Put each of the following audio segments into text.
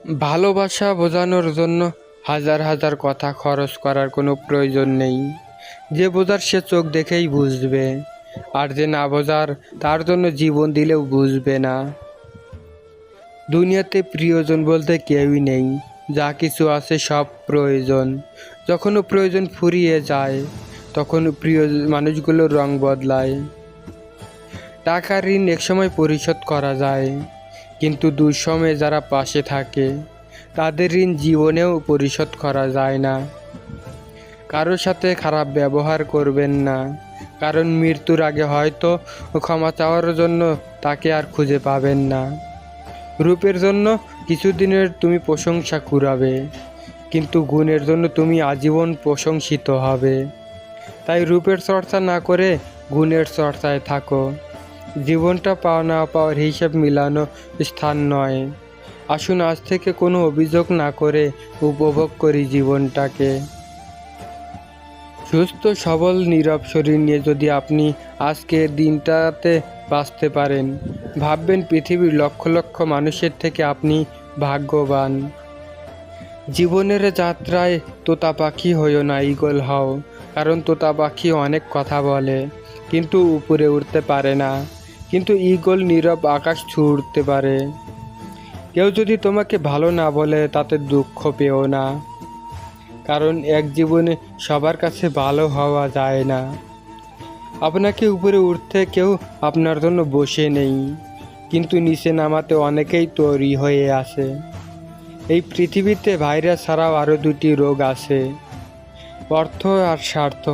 ভালোবাসা বোঝানোর জন্য হাজার হাজার কথা খরচ করার কোনো প্রয়োজন নেই। যে বোঝার সে চোখ দেখেই বুঝবে, আর যে না বোঝার তার জন্য জীবন দিলেও বুঝবে না। দুনিয়াতে প্রিয়জন বলতে কেউই নেই, যা কিছু আছে সব প্রয়োজন। যখনও প্রয়োজন ফুরিয়ে যায় তখন প্রিয় মানুষগুলোর রং বদলায়। টাকার ঋণ একসময় পরিশোধ করা যায়, কিন্তু দুঃসময়ে যারা পাশে থাকে তাদের ঋণ জীবনেও পরিশোধ করা যায় না। কারোর সাথে খারাপ ব্যবহার করবেন না, কারণ মৃত্যুর আগে হয়তো ক্ষমা চাওয়ার জন্য তাকে আর খুঁজে পাবেন না। রূপের জন্য কিছুদিনের তুমি প্রশংসা কুড়াবে, কিন্তু গুণের জন্য তুমি আজীবন প্রশংসিত হবে। তাই রূপের চর্চা না করে গুণের চর্চায় থাকো। জীবনটা পাওয়া না পাওয়ার হিসাব মিলানো স্থান নয়। আসুন আজ থেকে কোনো অভিযোগ না করে উপভোগ করি জীবনটাকে। সুস্থ সবল নীরব শরীর নিয়ে যদি আপনি আজকের দিনটাতে বাঁচতে পারেন, ভাববেন পৃথিবীর লক্ষ লক্ষ মানুষের থেকে আপনি ভাগ্যবান। জীবনের যাত্রায় তোতা পাখি হইও না, ঈগল হও। কারণ তোতা পাখি অনেক কথা বলে কিন্তু উপরে উঠতে পারে না, কিন্তু ঈগল নীরব আকাশ ছুঁয়ে উঠতে পারে। কেউ যদি তোমাকে ভালো না বলে তাতে দুঃখ পেও না, কারণ এক জীবনে সবার কাছে ভালো হওয়া যায় না। আপনাকে উপরে উঠতে কেউ আপনার জন্য বসে নেই, কিন্তু নিচে নামাতে অনেকেই তৈরি হয়ে আছে। এই পৃথিবীতে ভাইরাস ছাড়াও আরও দুটি রোগ আছে, অর্থ আর স্বার্থ।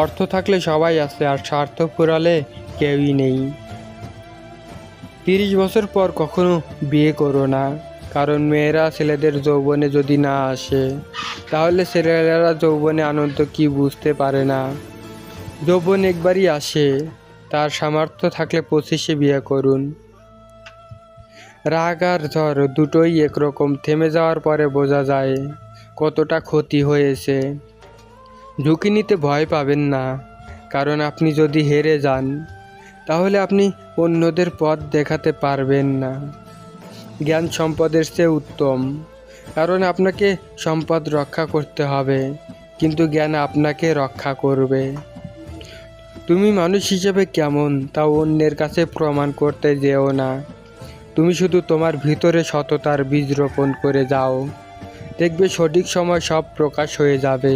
অর্থ থাকলে সবাই আছে, আর স্বার্থ ফুরালে কেউই নেই। 30 বছর পর কখনো বিয়ে করো না, কারণ মেয়েরা ছেলেদের যৌবনে যদি না আসে তাহলে ছেলেরা যৌবনে আনন্দ কি বুঝতে পারে না। যৌবন একবারই আসে, তার সামর্থ্য থাকলে 25-এ বিয়ে করুন। রাগ আর ঝড় দুটোই একরকম, থেমে যাওয়ার পরে বোঝা যায় কতটা ক্ষতি হয়েছে। ঝুঁকি নিতে ভয় পাবেন না, কারণ আপনি যদি হেরে যান তাহলে আপনি অন্যদের পথ দেখাতে পারবেন না। জ্ঞান সম্পদের চেয়ে উত্তম, কারণ আপনাকে সম্পদ রক্ষা করতে হবে, কিন্তু জ্ঞান আপনাকে রক্ষা করবে। তুমি মানুষ হিসেবে কেমন তা অন্যের কাছে প্রমাণ করতে যেও না। তুমি শুধু তোমার ভিতরে সততার বীজ রোপণ করে যাও, দেখবে সঠিক সময় সব প্রকাশ হয়ে যাবে।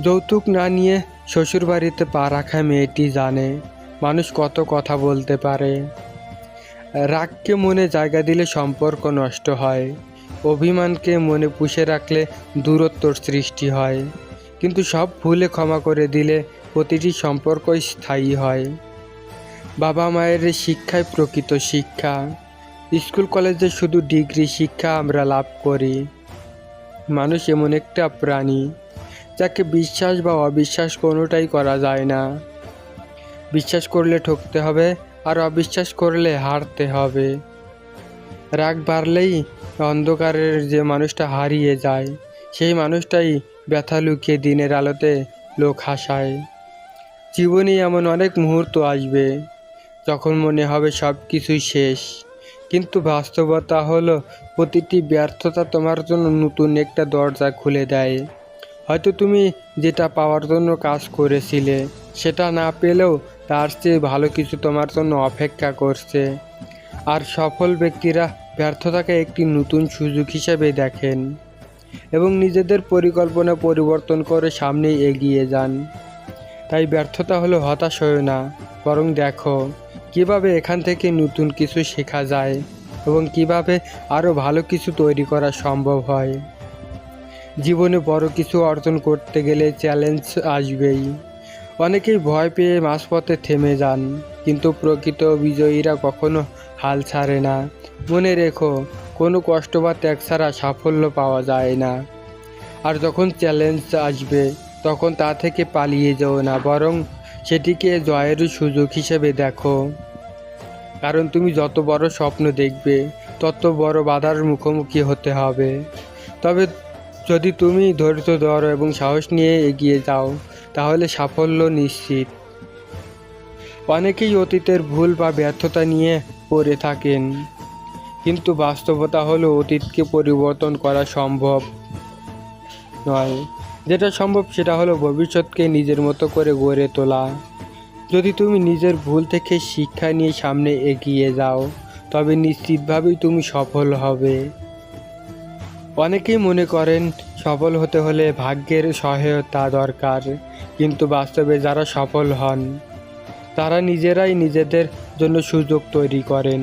যৌতুক না নিয়ে শ্বশুরবাড়িতে পা রাখা মেয়েটি জানে মানুষ কত কথা বলতে পারে। রাগকে মনে জায়গা দিলে সম্পর্ক নষ্ট হয়, অভিমানকে মনে পুষে রাখলে দূরত্বর সৃষ্টি হয়, কিন্তু সব ভুলে ক্ষমা করে দিলে প্রতিটি সম্পর্কই স্থায়ী হয়। বাবা মায়ের শিক্ষাই প্রকৃত শিক্ষা। স্কুল কলেজে শুধু ডিগ্রি শিক্ষা আমরা লাভ করি। মানুষ এমন একটা প্রাণী যাকে বিশ্বাস বা অবিশ্বাস কোনোটাই করা যায় না। বিশ্বাস করলে ঠকতে হবে, আর অবিশ্বাস করলে হারতে হবে। রাগ বাড়লেই অন্ধকারের যে মানুষটা হারিয়ে যায়, সেই মানুষটাই ব্যথা লুকিয়ে দিনের আলোতে লোক হাসায়। জীবনে এমন অনেক মুহূর্ত আসবে যখন মনে হবে সব কিছুই শেষ, কিন্তু বাস্তবতা হলো প্রতিটি ব্যর্থতা তোমার জন্য নতুন একটা দরজা খুলে দেয়। হয়তো তুমি যেটা পাওয়ার জন্য কাজ করেছিলে সেটা না পেলেও তার চেয়ে ভালো কিছু তোমার জন্য অপেক্ষা করছে। আর সফল ব্যক্তিরা ব্যর্থতাকে একটি নতুন সুযোগ হিসেবে দেখেন এবং নিজেদের পরিকল্পনা পরিবর্তন করে সামনে এগিয়ে যান। তাই ব্যর্থতা হলো হতাশ হয়ো না, বরং দেখো কিভাবে এখান থেকে নতুন কিছু শেখা যায় এবং কিভাবে আরও ভালো কিছু তৈরি করা সম্ভব হয়। জীবনে বড় কিছু অর্জন করতে গেলে চ্যালেঞ্জ আসবেই। অনেকেই ভয় পেয়ে মাঝপথে থেমে যান, কিন্তু প্রকৃত বিজয়ীরা কখনো হাল ছাড়ে না। মনে রেখো, কোনো কষ্ট বা ত্যাগ ছাড়া সাফল্য পাওয়া যায় না। আর যখন চ্যালেঞ্জ আসবে তখন তা থেকে পালিয়ে যেও না, বরং সেটিকে জয়ের সুযোগ হিসেবে দেখো। কারণ তুমি যত বড় স্বপ্ন দেখবে তত বড় বাধার মুখোমুখি হতে হবে। তবে যদি তুমি ধৈর্য ধরো এবং সাহস নিয়ে এগিয়ে যাও তাহলে সাফল্য নিশ্চিত। অনেকেই অতীতের ভুল বা ব্যর্থতা নিয়ে পড়ে থাকেন, কিন্তু বাস্তবতা হলো অতীতকে পরিবর্তন করা সম্ভব নয়। যেটা সম্ভব সেটা হলো ভবিষ্যৎকে নিজের মতো করে গড়ে তোলা। যদি তুমি নিজের ভুল থেকে শিক্ষা নিয়ে সামনে এগিয়ে যাও, তবে নিশ্চিতভাবেই তুমি সফল হবে। অনেকেই মনে করেন সফল হতে হলে ভাগ্যের সহায়তা দরকার, কিন্তু বাস্তবে যারা সফল হন তারা নিজেরাই নিজেদের জন্য সুযোগ তৈরি করেন।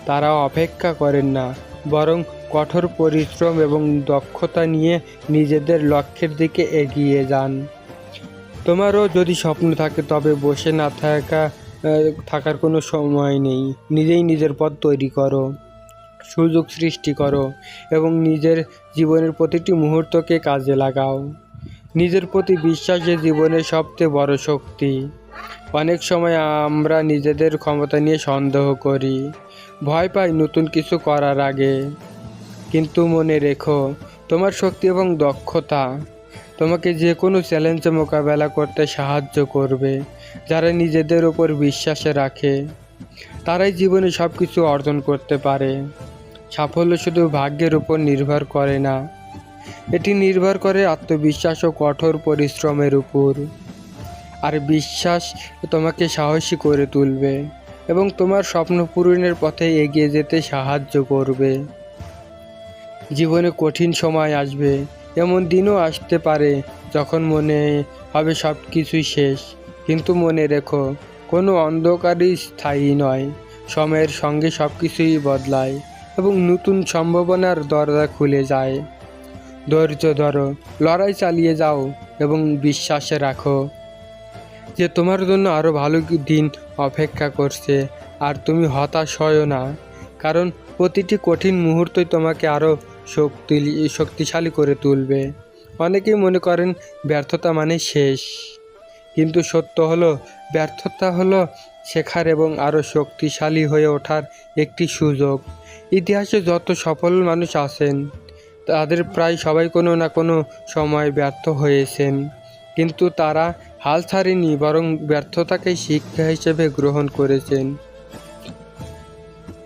তারা অপেক্ষা করেন না, বরং কঠোর পরিশ্রম এবং দক্ষতা নিয়ে নিজেদের লক্ষ্যের দিকে এগিয়ে যান। তোমারও যদি স্বপ্ন থাকে, তবে বসে না থাকার কোনো সময় নেই। নিজেই নিজের পথ তৈরি করো, সুযোগ সৃষ্টি করো এবং নিজের জীবনের প্রতিটি মুহূর্তকে কাজে লাগাও। নিজের প্রতি বিশ্বাস যে জীবনের সবচেয়ে বড় শক্তি। অনেক সময় আমরা নিজেদের ক্ষমতা নিয়ে সন্দেহ করি, ভয় পাই নতুন কিছু করার আগে। কিন্তু মনে রেখো, তোমার শক্তি এবং দক্ষতা তোমাকে যে কোনো চ্যালেঞ্জে মোকাবেলা করতে সাহায্য করবে। যারা নিজেদের উপর বিশ্বাস রাখে তারাই জীবনে সব কিছু অর্জন করতে পারে। সাফল্য শুধু ভাগ্যের উপর নির্ভর করে না, এটি নির্ভর করে আত্মবিশ্বাস ও কঠোর পরিশ্রমের উপর। আর বিশ্বাস তোমাকে সাহসী করে তুলবে এবং তোমার স্বপ্ন পূরণের পথে এগিয়ে যেতে সাহায্য করবে। জীবনে কঠিন সময় আসবে, এমন দিনও আসতে পারে যখন মনে হবে সব কিছুই শেষ। কিন্তু মনে রেখো, কোনো অন্ধকারই স্থায়ী নয়। সময়ের সঙ্গে সব কিছুই বদলায় এবং নতুন সম্ভাবনার দরজা খুলে যায়। ধৈর্য ধরো, লড়াই চালিয়ে যাও এবং বিশ্বাসে রাখো যে তোমার জন্য আরও ভালো দিন অপেক্ষা করছে। আর তুমি হতাশ হয়ো না, কারণ প্রতিটি কঠিন মুহূর্তই তোমাকে আরও শক্তিশালী করে তুলবে। অনেকেই মনে করেন ব্যর্থতা মানে শেষ, কিন্তু সত্য হলো ব্যর্থতা হলো শেখার এবং আরও শক্তিশালী হয়ে ওঠার একটি সুযোগ। ইতিহাসে যত সফল মানুষ আছেন তাদের প্রায় সবাই কোনো না কোনো সময় ব্যর্থ হয়েছেন, কিন্তু তারা হাল ছাড়েনি, বরং ব্যর্থতাকে শিক্ষা হিসেবে গ্রহণ করেছেন।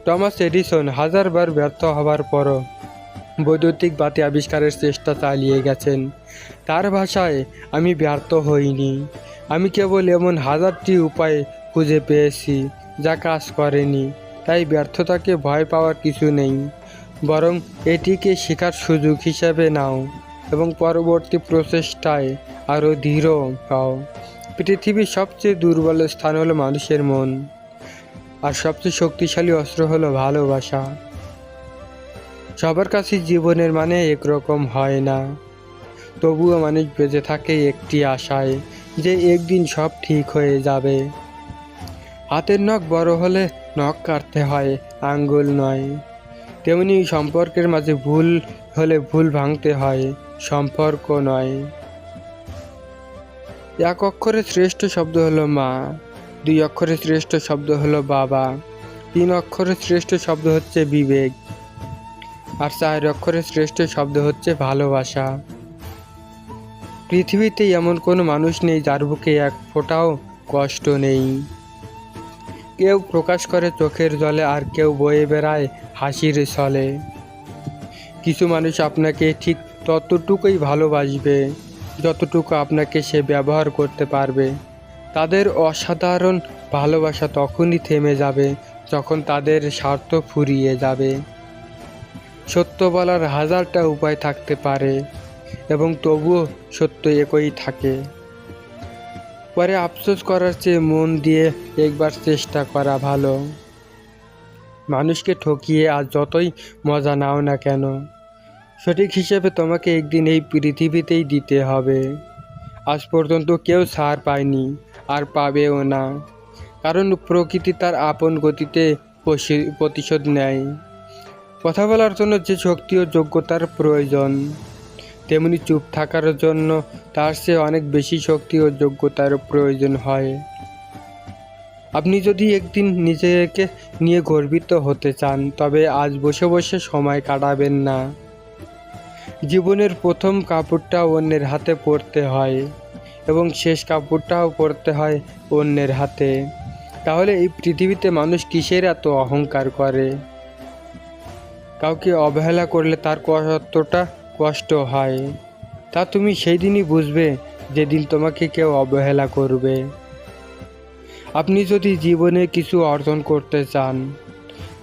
টমাস এডিসন হাজারবার ব্যর্থ হবার পরও বৈদ্যুতিক বাতি আবিষ্কারের চেষ্টা চালিয়ে গেছেন। তার ভাষায়, আমি ব্যর্থ হইনি, আমি কেবল এমন হাজারটি উপায় খুঁজে পেয়েছি যা কাজ করেনি। তাই ব্যর্থতাকে ভয় পাওয়ার কিছু নেই, বরং এটিকে শেখার সুযোগ হিসেবে নাও এবং পরবর্তী প্রচেষ্টায় আরও দৃঢ় হও। পৃথিবীর সবচেয়ে দুর্বল স্থান হলো মানুষের মন, আর সবচেয়ে শক্তিশালী অস্ত্র হলো ভালোবাসা। সবার কাছে জীবনের মানে একরকম হয় না, তবুও মানুষ বেঁচে থাকে একটি আশায় যে একদিন সব ঠিক হয়ে যাবে। হাতের নখ বড় হলে নখ কাটতে হয়, আঙ্গুল নয়। তেমনি সম্পর্কের মাঝে ভুল হলে ভুল ভাঙতে হয়, সম্পর্ক নয়। এক অক্ষরের শ্রেষ্ঠ শব্দ হলো মা, 2 অক্ষরের শ্রেষ্ঠ শব্দ হলো বাবা, 3 অক্ষরের শ্রেষ্ঠ শব্দ হচ্ছে বিবেক, আর 4 অক্ষরের শ্রেষ্ঠ শব্দ হচ্ছে ভালোবাসা। পৃথিবীতে এমন কোনো মানুষ নেই যার বুকে এক ফোঁটাও কষ্ট নেই। কেউ প্রকাশ করে চোখের জলে, আর কেউ বয়ে বেড়ায় হাসির ছলে। কিছু মানুষ আপনাকে ঠিক ততটুকুই ভালোবাসবে যতটুকু আপনাকে সে ব্যবহার করতে পারবে। তাদের অসাধারণ ভালোবাসা তখনই থেমে যাবে যখন তাদের স্বার্থ ফুরিয়ে যাবে। সত্য বলার হাজারটা উপায় থাকতে পারে এবং তবুও সত্য একই থাকে। পরে আফসোস করার চেয়ে মন দিয়ে একবার চেষ্টা করা ভালো। মানুষকে ঠকিয়ে আজ যতই মজা নাও না কেন, সঠিক হিসেবে তোমাকে একদিন এই পৃথিবীতেই দিতে হবে। আজ পর্যন্ত কেউ ছাড় পায়নি, আর পাবেও না, কারণ প্রকৃতি তার আপন গতিতে প্রতিশোধ নেয়। কথা বলার জন্য যে শক্তি ও যোগ্যতার প্রয়োজন, তেমনি চুপ থাকার জন্য তার চেয়ে অনেক বেশি শক্তি ও যোগ্যতার প্রয়োজন হয়। আপনি যদি একদিন নিজেকে নিয়ে গর্বিত হতে চান, তবে আজ বসে বসে সময় কাটাবেন না। জীবনের প্রথম কাপড়টা অন্যের হাতে পরতে হয় এবং শেষ কাপড়টাও পরতে হয় অন্যের হাতে। তাহলে এই পৃথিবীতে মানুষ কিসের এত অহংকার করে? কাউকে অবহেলা করলে তার কতটা কষ্ট হয় তা তুমি সেই দিনই বুঝবে যেদিন তোমাকে কেউ অবহেলা করবে। আপনি যদি জীবনে কিছু অর্জন করতে চান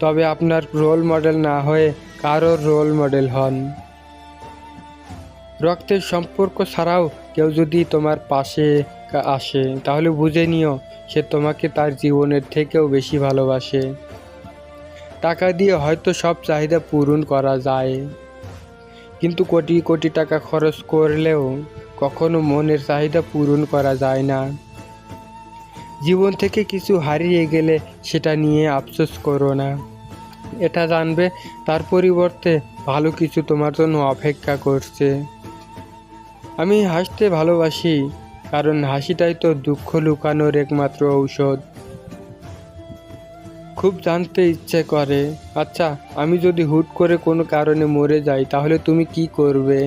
তবে আপনার রোল মডেল না হয়ে কারোর রোল মডেল হন। রক্তের সম্পর্ক ছাড়াও কেউ যদি তোমার পাশে আসে তাহলে বুঝে নিও সে তোমাকে তার জীবনের থেকেও বেশি ভালোবাসে। টাকা দিয়ে হয়তো সব চাহিদা পূরণ করা যায়, কিন্তু কোটি কোটি টাকা খরচ করলেও কখনো মনের চাহিদা পূরণ করা যায় না। জীবন থেকে কিছু হারিয়ে গেলে সেটা নিয়ে আফসোস করো না, এটা জানবে তার পরিবর্তে ভালো কিছু তোমার জন্য অপেক্ষা করছে। আমি হাসতে ভালোবাসি কারণ হাসিটাই তো দুঃখ লুকানোর একমাত্র ঔষধ। খুব জানতে ইচ্ছে করে, আচ্ছা আমি যদি হুট করে কোনো কারণে মরে যাই তাহলে তুমি কি করবে?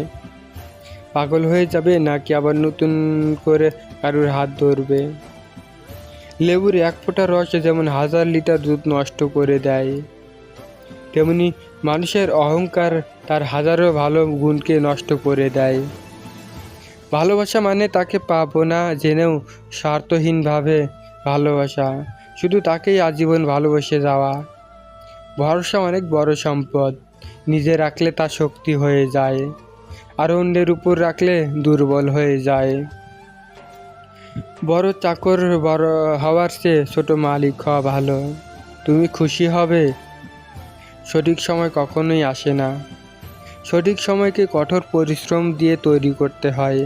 পাগল হয়ে যাবে নাকি আবার নতুন করে কারোর হাত ধরবে? লেবুর এক ফোঁটা রস যেমন 1000 লিটার দুধ নষ্ট করে দেয়, তেমনি মানুষের অহংকার তার হাজারো ভালো গুণকে নষ্ট করে দেয়। ভালোবাসা মানে তাকে পাবো না জেনেও স্বার্থহীনভাবে ভালোবাসা, শুধু তাকেই আজীবন ভালোবেসে যাওয়া। ভরসা অনেক বড় সম্পদ, নিজে রাখলে তা শক্তি হয়ে যায়, আর অন্যের উপর রাখলে দুর্বল হয়ে যায়। বড় চাকর বড় হওয়ার চেয়ে ছোট মালিক হওয়া ভালো। তুমি খুশি হবে, সঠিক সময় কখনোই আসে না। সঠিক সময়কে কঠোর পরিশ্রম দিয়ে তৈরি করতে হয়।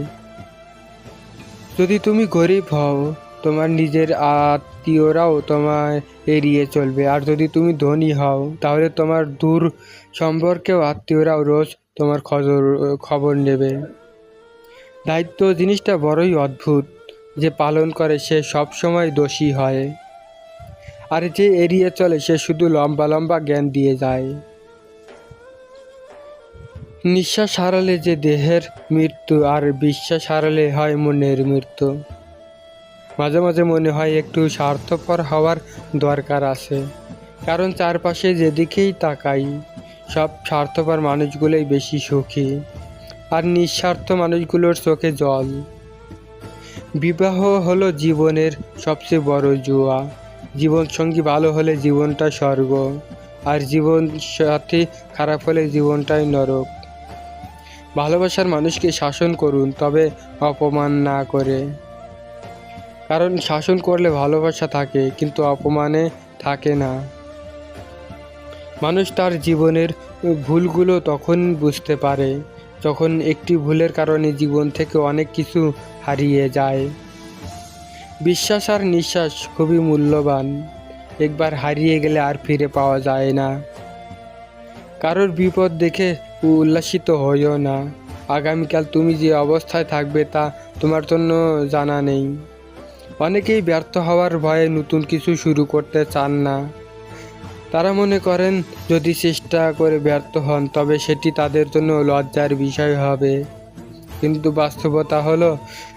যদি তুমি গরিব হও তোমার নিজের আত্মীয়রাও তোমায় এড়িয়ে চলবে, আর যদি তুমি ধনী হও তাহলে তোমার দূর সম্পর্কেও আত্মীয়রাও রোজ তোমার খবর নেবে। দায়িত্ব জিনিসটা বড়ই অদ্ভুত, যে পালন করে সে সব সময় দোষী হয়, আর যে এড়িয়ে চলে সে শুধু লম্বা লম্বা জ্ঞান দিয়ে যায়। নিঃশ্বাস হারালে যে দেহের মৃত্যু, আর বিশ্বাস হারালে হয় মনের মৃত্যু। মাঝে মাঝে মনে হয় একটু স্বার্থপর হওয়ার দরকার আছে, কারণ চারপাশে যেদিকেই তাকাই সব স্বার্থপর মানুষগুলোই বেশি সুখী, আর নিঃস্বার্থ মানুষগুলোর চোখে জল। বিবাহ হলো জীবনের সবচেয়ে বড় জুয়া। জীবনসঙ্গী ভালো হলে জীবনটা স্বর্গ, আর জীবন সাথী খারাপ হলে জীবনটাই নরক। ভালোবাসার মানুষকে শাসন করুন, তবে অপমান না করে, কারণ শাসন করলে ভালোবাসা থাকে কিন্তু অপমানে থাকে না। মানুষ তার জীবনের ভুলগুলো তখন বুঝতে পারে যখন একটি ভুলের কারণে জীবন থেকে অনেক কিছু হারিয়ে যায়। বিশ্বাস আর নিঃশ্বাস খুবই মূল্যবান, একবার হারিয়ে গেলে আর ফিরে পাওয়া যায় না। কারোর বিপদ দেখে উল্লাসিত হইও না, আগামীকাল তুমি যে অবস্থায় থাকবে তা তোমার জন্য জানা নেই। অনেকেই ব্যর্থ হওয়ার ভয়ে নতুন কিছু শুরু করতে চান না। তারা মনে করেন যদি চেষ্টা করে ব্যর্থ হন তবে সেটি তাদের জন্য লজ্জার বিষয় হবে, কিন্তু বাস্তবতা হলো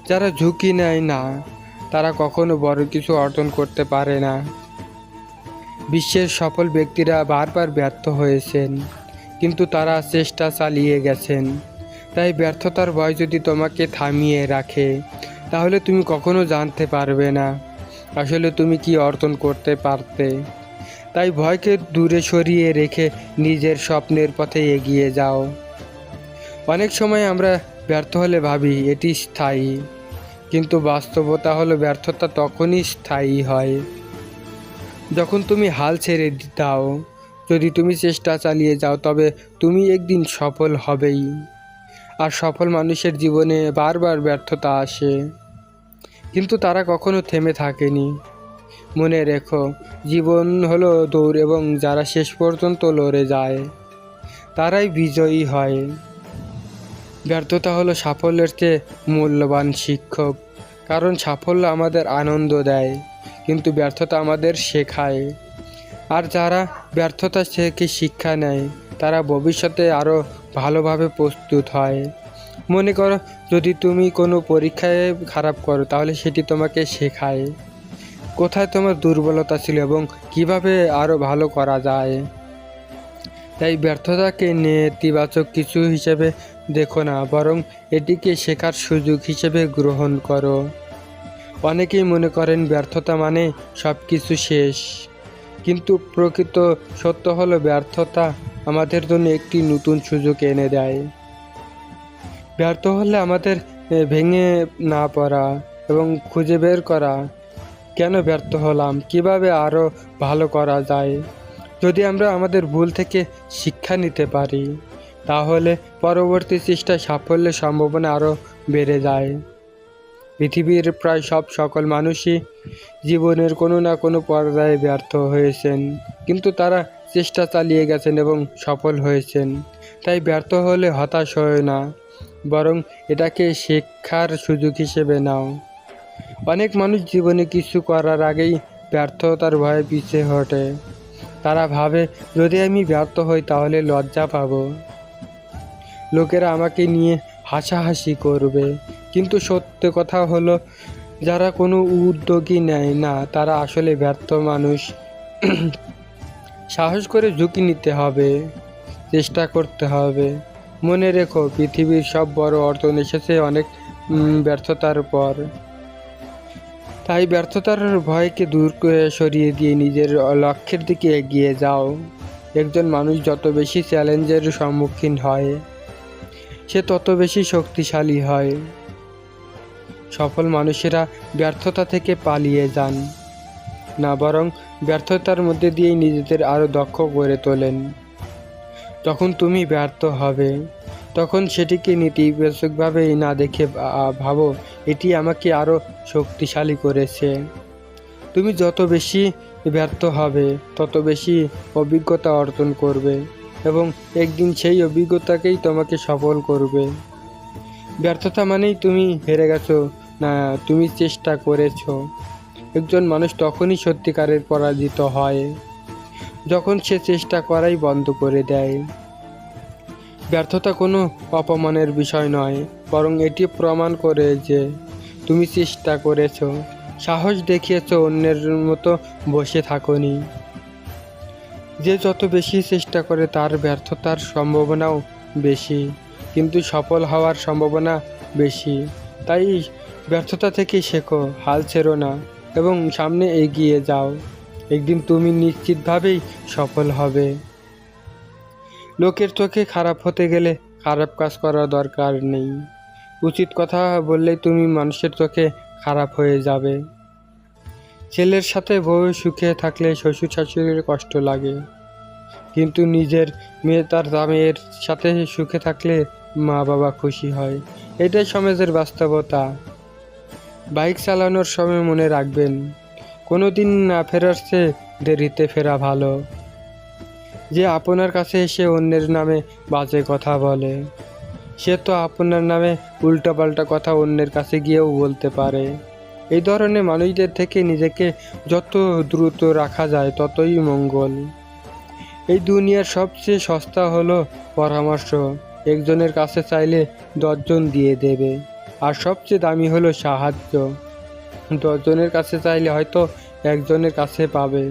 যারা ঝুঁকি নেয় না তারা কখনো বড় কিছু অর্জন করতে পারে না। বিশ্বের সফল ব্যক্তিরা বারবার ব্যর্থ হয়েছেন, কিন্তু তারা চেষ্টা চালিয়ে গেছেন। তাই ব্যর্থতার ভয় যদি তোমাকে থামিয়ে রাখে তাহলে তুমি কখনো জানতে পারবে না আসলে তুমি কি অর্জন করতে পারতে। তাই ভয়কে দূরে সরিয়ে রেখে নিজের স্বপ্নের পথে এগিয়ে যাও। অনেক সময় আমরা ব্যর্থ হলে ভাবি এটি স্থায়ী, কিন্তু বাস্তবতা হলো ব্যর্থতা তখনই স্থায়ী হয় যখন তুমি হাল ছেড়ে দাও। যদি তুমি চেষ্টা চালিয়ে যাও তবে তুমি একদিন সফল হবেই। আর সফল মানুষের জীবনে বারবার ব্যর্থতা আসে, কিন্তু তারা কখনো থেমে থাকেনি। মনে রেখো, জীবন হলো দৌড়, এবং যারা শেষ পর্যন্ত লড়ে যায় তারাই বিজয়ী হয়। ব্যর্থতা হলো সাফল্যের চেয়ে মূল্যবান শিক্ষক, কারণ সাফল্য আমাদের আনন্দ দেয় কিন্তু ব্যর্থতা আমাদের শেখায়। আর যারা ব্যর্থতা থেকে শিক্ষা নেয় তারা ভবিষ্যতে আরও ভালোভাবে প্রস্তুত হয়। মনে করো, যদি তুমি কোনো পরীক্ষায় খারাপ করো তাহলে সেটি তোমাকে শেখায় কোথায় তোমার দুর্বলতা ছিল এবং কিভাবে আরও ভালো করা যায়। তাই ব্যর্থতাকে নেতিবাচক কিছু হিসেবে দেখো না, বরং এটিকে শেখার সুযোগ হিসেবে গ্রহণ করো। অনেকেই মনে করেন ব্যর্থতা মানে সব কিছু শেষ, কিন্তু প্রকৃত সত্য হলো ব্যর্থতা আমাদের জন্য একটি নতুন সুযোগ এনে দেয়। ব্যর্থ হলে আমাদের ভেঙে না পড়া এবং খুঁজে বের করা, কেন ব্যর্থ হলাম, কিভাবে আরও ভালো করা যায়। যদি আমরা আমাদের ভুল থেকে শিক্ষা নিতে পারি, তাহলে পরবর্তী চেষ্টায় সাফল্যের সম্ভাবনা আরও বেড়ে যায়। পৃথিবীর প্রায় সকল মানুষই জীবনের কোনো না কোনো পর্যায়ে ব্যর্থ হয়েছেন, কিন্তু তারা চেষ্টা চালিয়ে গেছেন এবং সফল হয়েছেন। তাই ব্যর্থ হলে হতাশ হয় না, বরং এটাকে শেখার সুযোগ হিসেবে নাও। অনেক মানুষ জীবনে কিছু করার আগেই ব্যর্থতার ভয়ে পিছিয়ে হটে। তারা ভাবে, যদি আমি ব্যর্থ হই তাহলে লজ্জা পাবো, লোকেরা আমাকে নিয়ে হাসাহাসি করবে। কিন্তু সত্য কথা হলো, যারা কোনো উদ্যোগই নেয় না তারা আসলে ব্যর্থ মানুষ। সাহস করে ঝুঁকি নিতে হবে, চেষ্টা করতে হবে। মনে রেখো, পৃথিবীর সব বড় অর্জন এসেছে অনেক ব্যর্থতার পর। তাই ব্যর্থতার ভয়কে দূর করে সরিয়ে দিয়ে নিজের লক্ষ্যের দিকে এগিয়ে যাও। একজন মানুষ যত বেশি চ্যালেঞ্জের সম্মুখীন হয়, সে তত বেশি শক্তিশালী হয়। সফল মানুষেরা ব্যর্থতা থেকে পালিয়ে যান না, বরং ব্যর্থতার মধ্যে দিয়েই নিজেদের আরও দক্ষ করে তোলেন। যখন তুমি ব্যর্থ হবে, তখন সেটিকে নেতিবাচকভাবে না দেখে ভাবো, এটি আমাকে আরও শক্তিশালী করেছে। তুমি যত বেশি ব্যর্থ হবে, তত বেশি অভিজ্ঞতা অর্জন করবে এবং একদিন সেই অভিজ্ঞতাকেই তোমাকে সফল করবে। ব্যর্থতা মানেই তুমি হেরে গেছো না, তুমি চেষ্টা করেছো। একজন মানুষ তখনই সত্যিকারের পরাজিত হয় যখন সে চেষ্টা করাই বন্ধ করে দেয়। ব্যর্থতা কোনো অপমানের বিষয় নয়, বরং এটি প্রমাণ করে যে তুমি চেষ্টা করেছো, সাহস দেখিয়েছো, অন্যের মতো বসে থাকোনি। যে যত বেশি চেষ্টা করে তার ব্যর্থতার সম্ভাবনাও বেশি, কিন্তু সফল হওয়ার সম্ভাবনা বেশি। তাই ব্যর্থতা থেকে শেখো, হাল ছেড়ো না এবং সামনে এগিয়ে যাও। একদিন তুমি নিশ্চিতভাবেই সফল হবে। লোকের চোখে খারাপ হতে গেলে খারাপ কাজ করার দরকার নেই। উচিত কথা বললেই তুমি মানুষের চোখে খারাপ হয়ে যাবে। ছেলের সাথে বউ সুখে থাকলে শ্বশুর শাশুড়ির কষ্ট লাগে, কিন্তু নিজের মেয়ে তার জামাইয়ের সাথে সুখে থাকলে মা বাবা খুশি হয়। এটাই সমাজের বাস্তবতা। বাইক চালানোর সময় মনে রাখবেন, কোনো দিন না ফেরার চেয়ে দেরিতে ফেরা ভালো। যে আপনার কাছে এসে অন্যের নামে বাজে কথা বলে, সে তো আপনার নামে উল্টাপাল্টা কথা অন্যের কাছে গিয়েও বলতে পারে। এই ধরনের মানুষদের থেকে নিজেকে যত দ্রুত রাখা যায় ততই মঙ্গল। এই দুনিয়ার সবচেয়ে সস্তা হলো পরামর্শ। একজনের কাছে চাইলে 10 জন দিয়ে দেবে। আর সবচেয়ে দামি হলো সাহায্য। 10 জনের কাছে চাইলে হয়তো একজনের কাছে পাবে।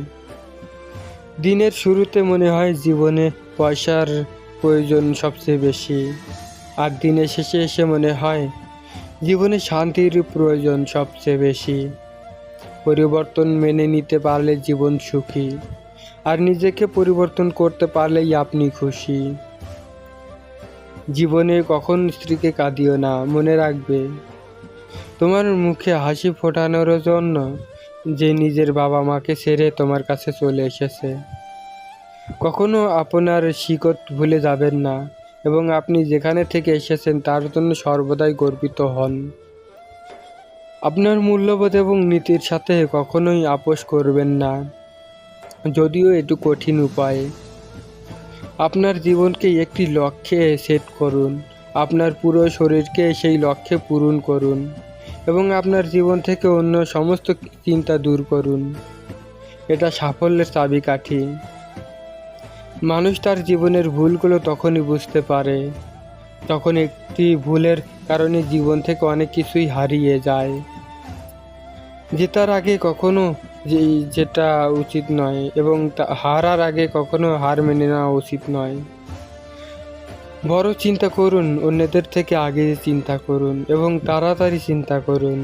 দিনের শুরুতে মনে হয় জীবনে পয়সার প্রয়োজন সবচেয়ে বেশি, আর দিনের শেষে এসে মনে হয় জীবনে শান্তির প্রয়োজন সবচেয়ে বেশি। পরিবর্তন মেনে নিতে পারলে জীবন সুখী, আর নিজেকে পরিবর্তন করতে পারলেই আপনি খুশি। জীবনে কখন স্ত্রীকে কাঁদিও না, মনে রাখবে তোমার মুখে হাসি ফোটানোর জন্য যে নিজের বাবা মাকে ছেড়ে তোমার কাছে চলে এসেছে। কখনো আপনার শিকড় ভুলে যাবেন না এবং আপনি যেখানে থেকে এসেছেন তার জন্য সর্বদাই গর্বিত হন। আপনার মূল্যবোধ এবং নীতির সাথে কখনোই আপোষ করবেন না, যদিও একটু কঠিন উপায়। আপনার জীবনকে একটি লক্ষ্যে সেট করুন, আপনার পুরো শরীরকে সেই লক্ষ্যে পূরণ করুন এবং আপনার জীবন থেকে অন্য সমস্ত চিন্তা দূর করুন। এটা সাফল্যের চাবিকাঠি। মানুষ তার জীবনের ভুলগুলো তখনই বুঝতে পারে যখন একটি ভুলের কারণে জীবন থেকে অনেক কিছুই হারিয়ে যায়। জেতার আগে কখনো যেটা উচিত নয় এবং হারার আগে কখনো হার মেনে নেওয়া উচিত নয়। বড় চিন্তা করুন, অন্যদের থেকে আগে চিন্তা করুন এবং তাড়াতাড়ি চিন্তা করুন,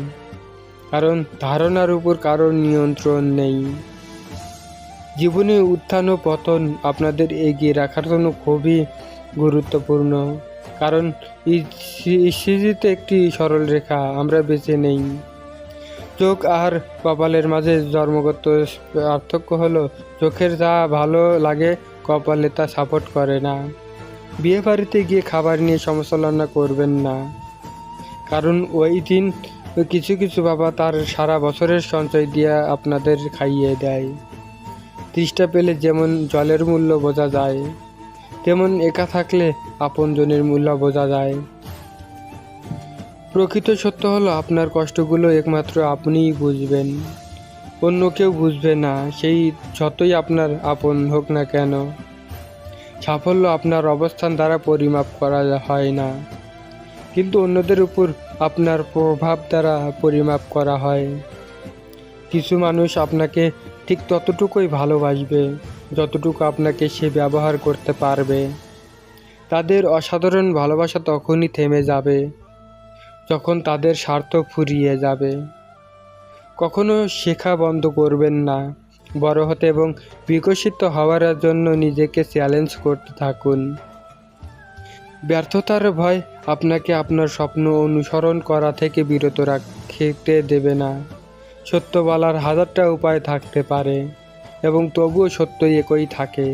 কারণ ধারণার উপর কারোর নিয়ন্ত্রণ নেই। জীবনে উত্থান ও পতন আপনাদের এগিয়ে রাখার জন্য খুবই গুরুত্বপূর্ণ, কারণ ইস্যুতে একটি সরল রেখা আমরা বেছে নেই। চোখ আর কপালের মাঝে জন্মগত পার্থক্য হলো চোখের যা ভালো লাগে কপালে তা সাপোর্ট করে না। বিয়ে বাড়িতে গিয়ে খাবার নিয়ে সমালোচনা করবেন না, কারণ ওই দিন কিছু কিছু বাবা তার সারা বছরের সঞ্চয় দিয়ে আপনাদের খাইয়ে দেয়। তৃষ্ণা পেলে যেমন জলের মূল্য বোঝা যায়, তেমন একা থাকলে আপনজনের মূল্য বোঝা যায়। প্রকৃত সত্য হলো আপনার কষ্টগুলো একমাত্র আপনিই বুঝবেন, অন্য কেউ বুঝবে না, সেই যতই আপনার আপন হোক না কেন। সাফল্য আপনার অবস্থান দ্বারা পরিমাপ করা হয় না, কিন্তু অন্যদের উপর আপনার প্রভাব দ্বারা পরিমাপ করা হয়। কিছু মানুষ আপনাকে ঠিক ততটুকুই ভালোবাসবে যতটুকু আপনাকে সে ব্যবহার করতে পারবে। তাদের অসাধারণ ভালোবাসা তখনই থেমে যাবে যখন তাদের স্বার্থ ফুরিয়ে যাবে। কখনো শেখা বন্ধ করবেন না, বড় হতে এবং বিকশিত হওয়ার জন্য নিজেকে চ্যালেঞ্জ করতে থাকুন। ব্যর্থতার ভয় আপনাকে আপনার স্বপ্ন অনুসরণ করা থেকে বিরত রাখতে দেবে না। সত্য বলার হাজারটা উপায় থাকতে পারে এবং তবুও সত্য একই থাকে।